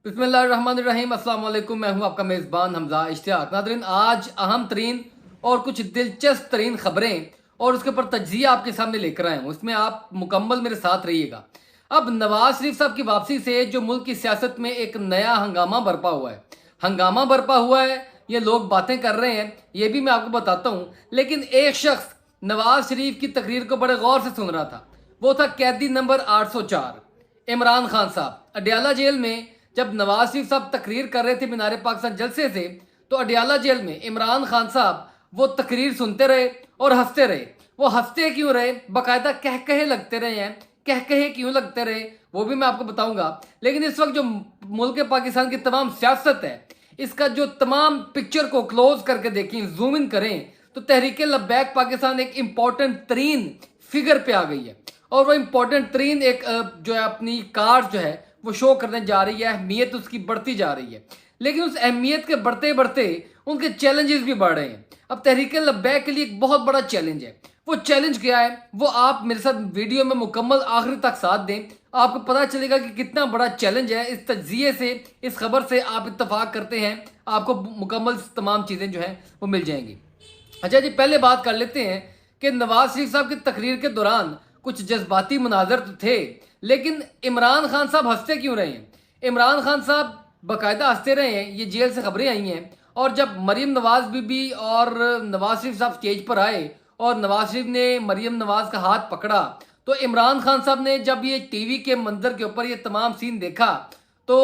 बिस्मिल्लाहिर्रहमानिर्रहीम। अस्सलाम वालेकुम। मैं हूं आपका मेज़बान हमजा इश्तियाक। नादरीन, आज अहम तरीन और कुछ दिलचस्प तरीन खबरें और उसके ऊपर तज्जिया आपके सामने लेकर आए हूँ। इसमें आप मुकम्मल मेरे साथ रहिएगा। अब नवाज शरीफ साहब की वापसी से जो मुल्क की सियासत में एक नया हंगामा बरपा हुआ है, ये लोग बातें कर रहे हैं, ये भी मैं आपको बताता हूँ। लेकिन एक शख्स नवाज शरीफ की तकरीर को बड़े गौर से सुन रहा था। वो था कैदी नंबर 804 इमरान खान साहब। अडयाला जेल में जब नवाज शरीफ साहब तकरीर कर रहे थे मीनार पाकिस्तान जलसे से, तो अडयाला जेल में इमरान खान साहब वो तकरीर सुनते रहे और हंसते रहे। वो हंसते क्यों रहे, बाकायदा कह कहे लगते रहे हैं। कह कहे क्यों लगते रहे वो भी मैं आपको बताऊंगा। लेकिन इस वक्त जो मुल्क पाकिस्तान की तमाम सियासत है, इसका जो तमाम पिक्चर को क्लोज करके देखें, जूम इन करें, तो तहरीके लब्बैक पाकिस्तान एक इंपॉर्टेंट तरीन फिगर पे आ गई है। और वो इंपॉर्टेंट तरीन एक जो है अपनी कार्ड जो है वो शो करने जा रही है। अहमियत उसकी बढ़ती जा रही है। लेकिन उस अहमियत के बढ़ते बढ़ते उनके चैलेंजेस भी बढ़ रहे हैं। अब तहरीक लब्बैक के लिए एक बहुत बड़ा चैलेंज है। वो चैलेंज क्या है, वो आप मेरे साथ वीडियो में मुकम्मल आखिरी तक साथ दें, आपको पता चलेगा कि कितना बड़ा चैलेंज है। इस तज्जिए से, इस खबर से आप इत्तफाक करते हैं, आपको मुकम्मल तमाम चीज़ें जो हैं वो मिल जाएंगी। अच्छा जी, पहले बात कर लेते हैं कि नवाज शरीफ साहब की तकरीर के दौरान कुछ जज्बाती मुनाजर तो थे, लेकिन इमरान खान साहब हंसते क्यों रहे हैं? इमरान खान साहब बाकायदा हंसते रहे हैं। ये जेल से खबरें आई हैं। और जब मरीम नवाज बीबी और नवाज शरीफ साहब स्टेज पर आए और नवाज शरीफ ने मरीम नवाज का हाथ पकड़ा, तो इमरान खान साहब ने जब ये टीवी के मंजर के ऊपर ये तमाम सीन देखा तो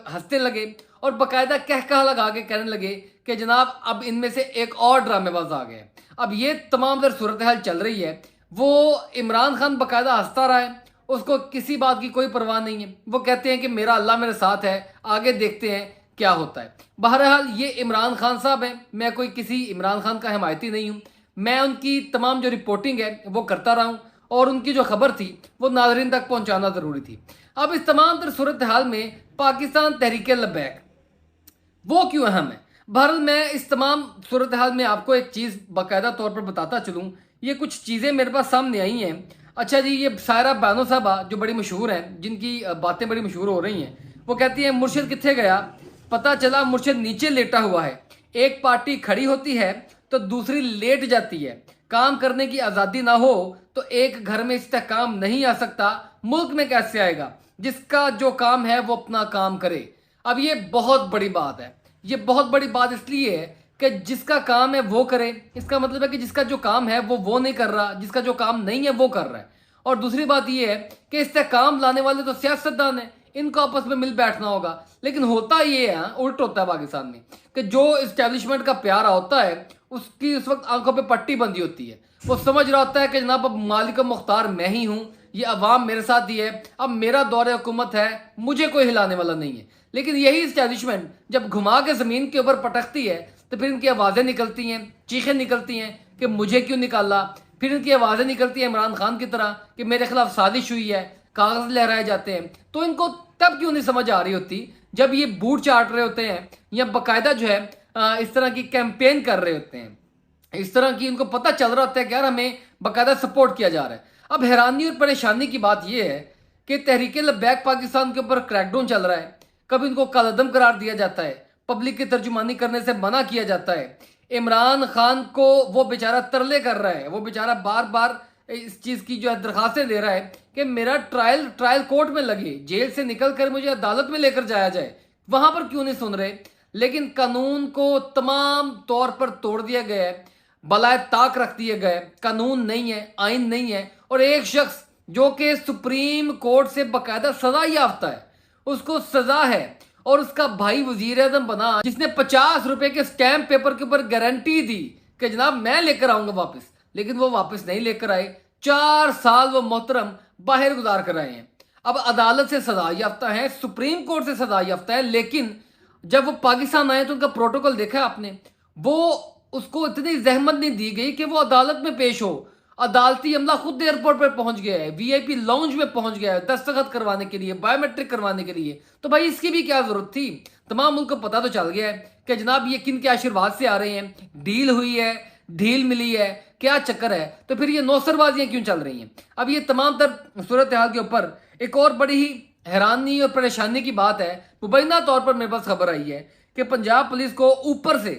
हंसने लगे और बाकायदा कह कहा लगा के कहने लगे कि जनाब अब इनमें से एक और ड्रामेबाज आ गए। अब ये तमाम दर सूरत हाल चल रही है। वो इमरान खान बाकायदा हंसता रहा है, उसको किसी बात की कोई परवाह नहीं है। वो कहते हैं कि मेरा अल्लाह मेरे साथ है, आगे देखते हैं क्या होता है। बहरहाल ये इमरान खान साहब हैं, मैं कोई किसी इमरान खान का हिमायती नहीं हूँ। मैं उनकी तमाम जो रिपोर्टिंग है वो करता रहा हूँ और उनकी जो खबर थी वो नाजरीन तक पहुँचाना ज़रूरी थी। अब इस तमाम तर सूरत हाल में पाकिस्तान तहरीक लब्बैक वो क्यों अहम है? बहरहाल मैं इस तमाम सूरत हाल में आपको एक चीज़ बाकायदा तौर पर बताता चलूँ। ये कुछ चीज़ें मेरे पास सामने आई हैं। अच्छा जी, ये सायरा बानो साहबा जो बड़ी मशहूर हैं, जिनकी बातें बड़ी मशहूर हो रही हैं, वो कहती हैं मुर्शिद कित्थे गया? पता चला मुर्शिद नीचे लेटा हुआ है। एक पार्टी खड़ी होती है तो दूसरी लेट जाती है। काम करने की आज़ादी ना हो तो एक घर में इस्तेहकाम नहीं आ सकता। मुल्क में कैसे आएगा? जिसका जो काम है वो अपना काम करे। अब ये बहुत बड़ी बात है। ये बहुत बड़ी बात इसलिए है कि जिसका काम है वो करे। इसका मतलब है कि जिसका जो काम है वो नहीं कर रहा, जिसका जो काम नहीं है वो कर रहा है। और दूसरी बात ये है कि इस्तेहकाम लाने वाले तो सियासतदान हैं, इनको आपस में मिल बैठना होगा। लेकिन होता ये है, उल्ट होता है पाकिस्तान में, कि जो इस्टेब्लिशमेंट का प्यारा होता है उसकी उस वक्त आंखों पे पट्टी बंधी होती है। वो समझ रहा होता है कि जनाब अब मालिक मुख्तार मैं ही हूँ, ये अवाम मेरे साथ ही है, अब मेरा दौर हुकूमत है, मुझे कोई हिलाने वाला नहीं है। लेकिन यही इस्टेब्लिशमेंट जब घुमा के ज़मीन के ऊपर पटकती है तो फिर इनकी आवाज़ें निकलती हैं, चीखें निकलती हैं कि मुझे क्यों निकाला। फिर इनकी आवाज़ें निकलती हैं इमरान खान की तरह कि मेरे खिलाफ साजिश हुई है, कागज़ लहराए जाते हैं। तो इनको तब क्यों नहीं समझ आ रही होती जब ये बूट चाट रहे होते हैं या बाकायदा जो है इस तरह की कैंपेन कर रहे होते हैं, इस तरह की इनको पता चल रहा होता है कि यार हमें बाकायदा सपोर्ट किया जा रहा है। अब हैरानी और परेशानी की बात यह है कि तहरीक लब्बैक पाकिस्तान के ऊपर क्रैकडाउन चल रहा है। कभी इनको कालअदम करार दिया जाता है, पब्लिक की तर्जुमानी करने से मना किया जाता है। इमरान खान को वो बेचारा तरले कर रहा है, वो बेचारा बार बार इस चीज़ की जो है दरखास्तें दे रहा है कि मेरा ट्रायल कोर्ट में लगे, जेल से निकल कर मुझे अदालत में लेकर जाया जाए। वहां पर क्यों नहीं सुन रहे? लेकिन कानून को तमाम तौर पर तोड़ दिया गया है, बलाए ताक रख दिए गए। कानून नहीं है, आइन नहीं है। और एक शख्स जो कि सुप्रीम कोर्ट से बाकायदा सजा याफ्ता है, उसको सजा है, और उसका भाई वजीर आजम बना, जिसने 50 रुपए के स्टैम्प पेपर के ऊपर गारंटी दी कि जनाब मैं लेकर आऊंगा वापस, लेकिन वो वापस नहीं लेकर आए। 4 साल वो मोहतरम बाहर गुजार कर आए हैं। अब अदालत से सजा याफ्ता है, सुप्रीम कोर्ट से सजा याफ्ता है, लेकिन जब वो पाकिस्तान आए तो उनका प्रोटोकॉल देखा आपने? वो उसको इतनी जहमत नहीं दी गई कि वो अदालत में पेश हो। अदालती अमला खुद एयरपोर्ट पर पहुंच गया है, वीआईपी लाउंज में पहुंच गया है दस्तखत करवाने के लिए, बायोमेट्रिक करवाने के लिए। तो भाई इसकी भी क्या जरूरत थी? तमाम मुल्क को पता तो चल गया है कि जनाब ये किन के आशीर्वाद से आ रहे हैं, डील हुई है, ढील मिली है, क्या चक्कर है। तो फिर ये नौसरबाजियां क्यों चल रही हैं? अब ये तमाम तर सूरत हाल के ऊपर एक और बड़ी ही हैरानी और परेशानी की बात है, मुबैना तौर पर मेरे पास खबर आई है कि पंजाब पुलिस को ऊपर से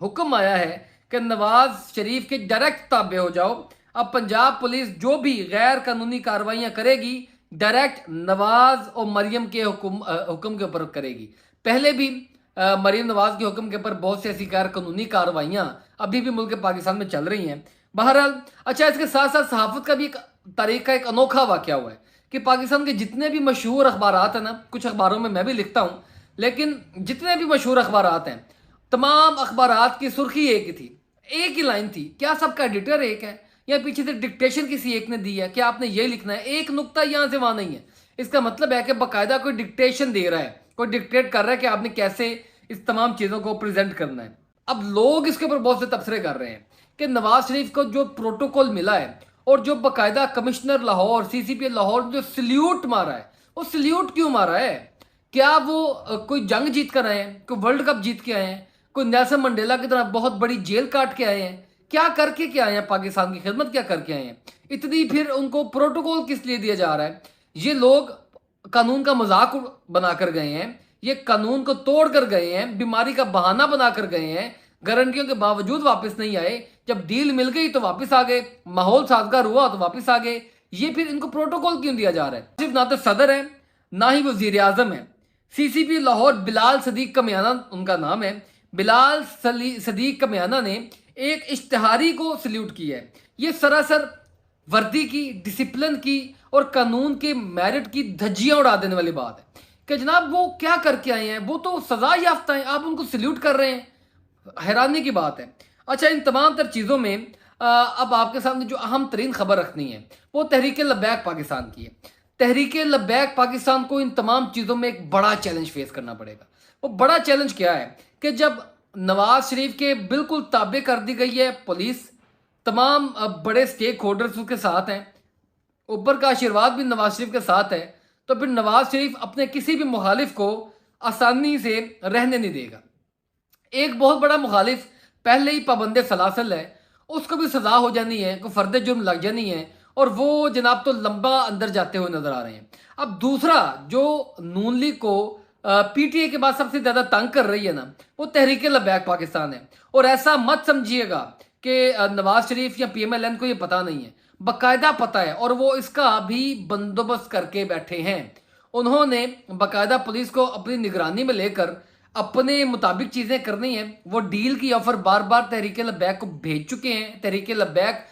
हुक्म आया है कि नवाज शरीफ के डायरेक्ट ताबे हो जाओ। अब पंजाब पुलिस जो भी गैर कानूनी कार्रवाइयां करेगी डायरेक्ट नवाज और मरियम के हुक्म के ऊपर करेगी। पहले भी मरियम नवाज के हुक्म के ऊपर बहुत सी ऐसी गैर कानूनी कार्रवाइयां अभी भी मुल्क पाकिस्तान में चल रही हैं। बहरहाल अच्छा, इसके साथ साथ सहाफत का भी एक तारीख का एक अनोखा वाकया हुआ है कि पाकिस्तान के जितने भी मशहूर अखबारात हैं ना, कुछ अखबारों में मैं भी लिखता हूँ, लेकिन जितने भी मशहूर अखबारात हैं तमाम अखबारात की सुर्खी एक ही थी, एक ही लाइन थी। क्या सबका एडिटर एक है या पीछे से डिक्टेशन किसी एक ने दी है कि आपने ये लिखना है, एक नुक्ता यहाँ से वहाँ नहीं है। इसका मतलब है कि बाकायदा कोई डिक्टेशन दे रहा है, कोई डिक्टेट कर रहा है कि आपने कैसे इस तमाम चीज़ों को प्रेजेंट करना है। अब लोग इसके ऊपर बहुत से तबसरे कर रहे हैं कि नवाज शरीफ को जो प्रोटोकॉल मिला है और जो बाकायदा कमिश्नर लाहौर CCP लाहौर जो सल्यूट मारा है, वो सल्यूट क्यों मारा है? क्या वो कोई जंग जीत कर आए हैं, कोई वर्ल्ड कप जीत के आए हैं, कोई नेल्सन मंडेला की तरह बहुत बड़ी जेल काट के आए हैं? क्या करके क्या आए हैं? पाकिस्तान की खिदमत क्या करके आए हैं? इतनी फिर उनको प्रोटोकॉल किस लिए दिया जा रहा है? ये लोग कानून का मजाक बनाकर गए हैं, ये कानून को तोड़ कर गए हैं, बीमारी का बहाना बनाकर गए हैं, गारंटियों के बावजूद वापस नहीं आए, जब डील मिल गई तो वापस आ गए, माहौल साजगार हुआ तो वापस आ गए। ये फिर इनको प्रोटोकॉल क्यों दिया जा रहा है? सिर्फ ना तो सदर है ना ही वजीर आजम है। CCP लाहौर बिलाल सदीक कमियाना उनका नाम है, बिलाल सदीक कमियाना ने एक इश्तिहारी को सल्यूट किया है। ये सरासर वर्दी की, डिसिप्लिन की और कानून के मेरिट की धज्जियां उड़ा देने वाली बात है कि जनाब वो क्या करके आए हैं, वो तो सजा याफ्ता हैं, आप उनको सल्यूट कर रहे हैं। हैरानी की बात है। अच्छा, इन तमाम तर चीज़ों में अब आपके सामने जो अहम तरीन खबर रखनी है वो तहरीक लब्बैक पाकिस्तान की है। तहरीक लब्बैक पाकिस्तान को इन तमाम चीज़ों में एक बड़ा चैलेंज फेस करना पड़ेगा। वो बड़ा चैलेंज क्या है कि जब नवाज शरीफ के बिल्कुल ताबे कर दी गई है पुलिस, तमाम बड़े स्टेक होल्डर्स उसके साथ हैं, ऊपर का आशीर्वाद भी नवाज शरीफ के साथ है, तो फिर नवाज शरीफ अपने किसी भी मुखालिफ को आसानी से रहने नहीं देगा। एक बहुत बड़ा मुखालिफ पहले ही पाबंदे सलासल है, उसको भी सजा हो जानी है, कोई फर्द जुर्म लग जानी है और वो जनाब तो लंबा अंदर जाते हुए नजर आ रहे हैं। अब दूसरा जो नून लीग को PTA के बाद सबसे ज्यादा तंग कर रही है ना, वो तहरीक लब्बैक पाकिस्तान है। और ऐसा मत समझिएगा कि नवाज शरीफ या PMLN को ये पता नहीं है, बाकायदा पता है और वो इसका भी बंदोबस्त करके बैठे हैं। उन्होंने बाकायदा पुलिस को अपनी निगरानी में लेकर अपने मुताबिक चीजें करनी है। वो डील की ऑफर बार बार तहरीक लब्बैक को भेज चुके हैं, तहरीक लब्बैक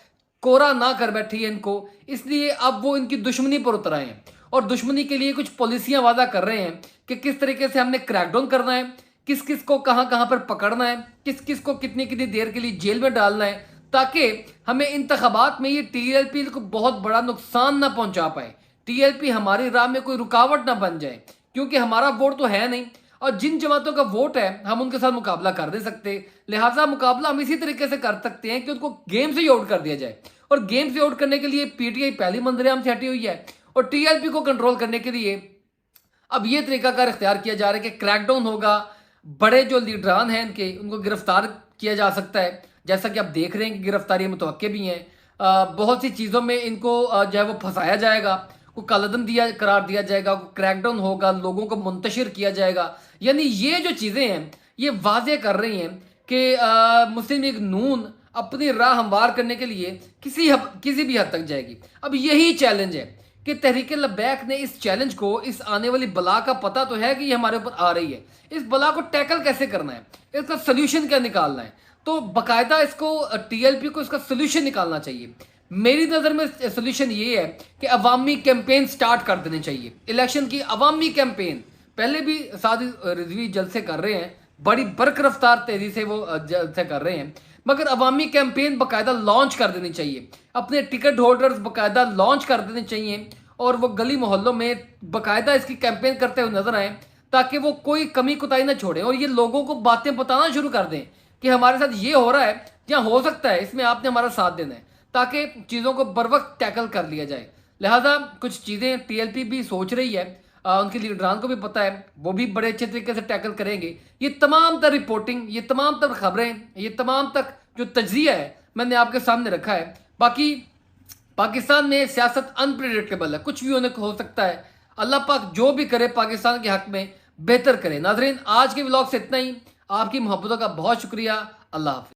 कोरा ना कर बैठी है इनको, इसलिए अब वो इनकी दुश्मनी पर उतर आए हैं और दुश्मनी के लिए कुछ पॉलिसियां वादा कर रहे हैं कि किस तरीके से हमने क्रैकडाउन करना है, किस किस को कहां कहां पर पकड़ना है, किस किस को कितनी कितनी देर के लिए जेल में डालना है, ताकि हमें इंतखाबात में ये TLP को बहुत बड़ा नुकसान ना पहुंचा पाए, TLP हमारी राह में कोई रुकावट ना बन जाए, क्योंकि हमारा वोट तो है नहीं और जिन जमातों का वोट है हम उनके साथ मुकाबला कर नहीं सकते। लिहाजा मुकाबला हम इसी तरीके से कर सकते हैं कि उनको गेम से ही आउट कर दिया जाए, और गेम से आउट करने के लिए PTI पहली मंजरेआम से हटी हुई है और TLP को कंट्रोल करने के लिए अब ये तरीकाकार इख्तियार किया जा रहा है कि क्रैकडाउन होगा, बड़े जो लीडरान हैं इनके उनको गिरफ्तार किया जा सकता है, जैसा कि आप देख रहे हैं कि गिरफ्तारी मुतवक्के भी हैं। बहुत सी चीज़ों में इनको जो है वो फंसाया जाएगा, को कालदम करार दिया जाएगा, को क्रैकडाउन होगा, लोगों को मुंतशिर किया जाएगा। यानी ये जो चीज़ें हैं ये वाज़े कर रही हैं कि मुस्लिम लीग नून अपनी राह हमवार करने के लिए किसी भी हद तक जाएगी। अब यही चैलेंज है कि तहरीक लब्बैक ने इस चैलेंज को, इस आने वाली बला का पता तो है कि ये हमारे ऊपर आ रही है, इस बला को टैकल कैसे करना है, इसका सोल्यूशन क्या निकालना है, तो बाकायदा इसको TLP को इसका सोल्यूशन निकालना चाहिए। मेरी नज़र में सोल्यूशन ये है कि अवामी कैंपेन स्टार्ट कर देनी चाहिए, इलेक्शन की अवामी कैंपेन। पहले भी सादी रिजवी जलसे कर रहे हैं, बड़ी बरक रफ्तार तेजी से वो जलसे कर रहे हैं, मगर अवामी कैंपेन बाकायदा लॉन्च कर देनी चाहिए, अपने टिकट होल्डर्स बाकायदा लॉन्च कर देने चाहिए और वो गली मोहल्लों में बाकायदा इसकी कैंपेन करते हुए नजर आए, ताकि वो कोई कमी कुताही ना छोड़े और ये लोगों को बातें बताना शुरू कर दें कि हमारे साथ ये हो रहा है या हो सकता है, इसमें आपने हमारा साथ देना है, ताकि चीज़ों को बर वक्त टैकल कर लिया जाए। लिहाजा कुछ चीज़ें TLP भी सोच रही है, उनके लीडरान को भी पता है, वो भी बड़े अच्छे तरीके से टैकल करेंगे। ये तमाम तर रिपोर्टिंग, ये तमाम तर खबरें, ये तमाम तक जो तज्जिया है मैंने आपके सामने रखा है। बाकी पाकिस्तान में सियासत अनप्रेडिक्टेबल है, कुछ भी होने को हो सकता है। अल्लाह पाक जो भी करे पाकिस्तान के हक में बेहतर करे। नाजरीन, आज के व्लॉग से इतना ही। आपकी मोहब्बतों का बहुत शुक्रिया। अल्लाह हाफिज़।